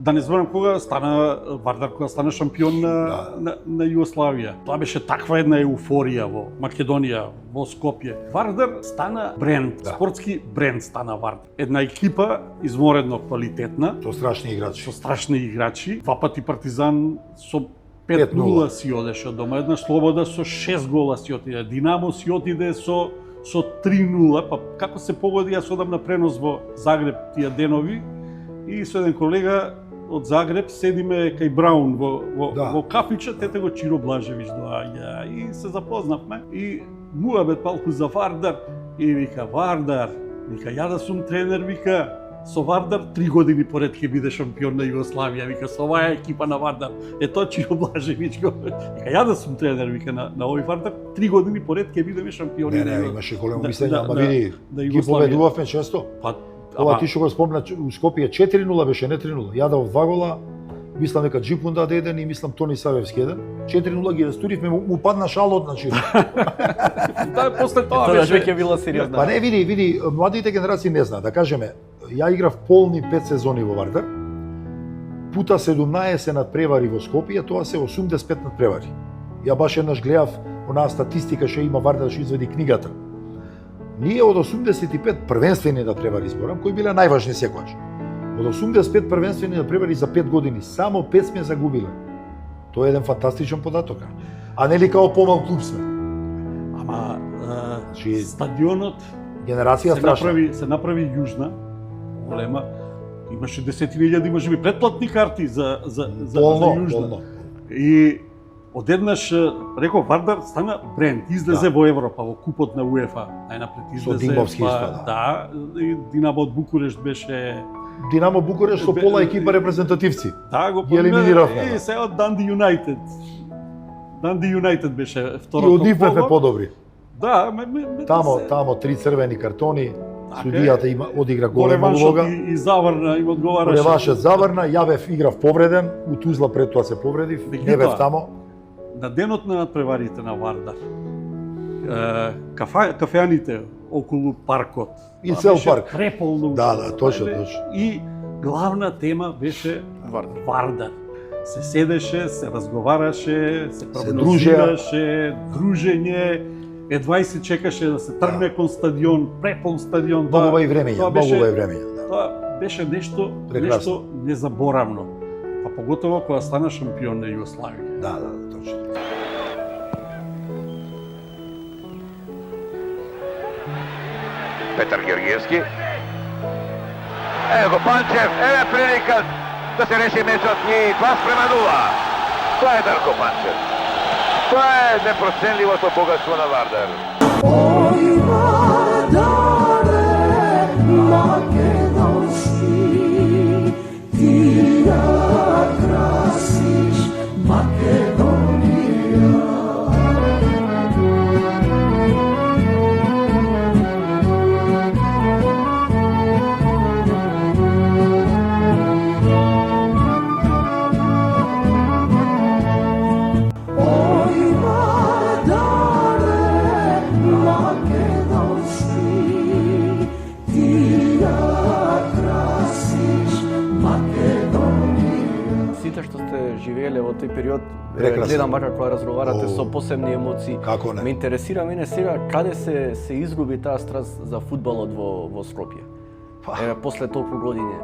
Да не зборам кога стана Вардар, кога стана шампион на Југославија. Тоа беше таква една еуфорија во Македонија, во Скопје. Вардар стана бренд, спортски бренд стана Вардар. Една екипа изморедно квалитетна, Со страшни играчи. Два пати Партизан со 5-0 си одеше од дома, една Слобода со 6 гола си отиде, Динамо си отиде со 3-0, па како се погоди, јас одам на пренос во Загреб тие денови и со еден колега од Загреб седиме кај Браун во кафиче, тете го Чиро Блажевич доаѓа и се запознавме и муабет малку за Вардар и вика Вардар, вика ја да сум тренер, вика со Вардар 3 години поред ќе биде шампион на Југославија, вика со оваа екипа на Вардар. Тоа Чиро Блажевич го. Вика ја да сум тренер, вика на овој Вардар 3 години поред ќе бидеме шампиони. Не, имаше големо мислење, ама види, ги победувавме често. Ова ти што го спомна у Скопје 4-0 беше, не 3-0. Ја дав 2 гола, мислам дека Джипун даде еден и мислам Тони Савевски еден. 4-0 ги растуривме, му падна шалот на Чиро. Да, после тоа беше веќе била сериозна. Па не, види, младите генерации не знаат, да кажеме, ја играв полни 5 сезони во Вардар. Пута 17 надпревари во Скопје, тоа се 85 надпревари. Ја баш еднаш гледав онаа статистика што има Вардар што изведи книгата. Ние од 85 првенствени надпревари зборам, кои биле најважни секогаш. Од 85 првенствени надпревари за 5 години, само 5 сме загубиле. Тоа е еден фантастичен податок. А нели као помал клуб сме. Ама стадионот генерација страшна. Се направи јужна, голема. Имаше десетини илјади, можеби предплатни карти за јужна. И одеднаш, реков, Вардар стана бренд, излезе во Европа, во купот на УЕФА, најнапред излезе. Со Димовски испада. Да, и Динамо од Букурешт беше... Динамо Букурешт со пола екипа репрезентативци. Да, го ги елиминиравме. И се од Данди Юнайтед. Данди Юнайтед беше второто. И одивме подобри. Да, тамо 3 црвени картони. Судијата има одигра голема улога. И заврна, им одговараше. Ревашот заврна, ја бев играв повреден, у Тузла пред тоа се повредив, не бев тамо. На денот на надпреварите на Вардар, кафеаните околу паркот. И цел парк. Преполно. Да, точно. И главна тема беше Вардар. Се седеше, се разговараше, се прогнозираше, дружење. Едва и се чекаше да се тргне кон стадион, препон стадион. Многу и време. Тоа беше нешто незаборавно. А поготово кога стана шампион на Југославија. Да, точно. Петар Георгиевски. Ево го Панчев, еве приликат да се реши мечот и 2:0. Тоа е Дарко Панчев. Тоа е непроценливото богатство на Вардар. Ој Вардаре, македонски, ти ја красиш Македонија. Живееле во тој период, прекрасно. Гледам макар кога разговарате со посебни емоции. Како не? Ме интересира мене сега каде се изгуби таа страст за фудбалот во Скопје. После толку години.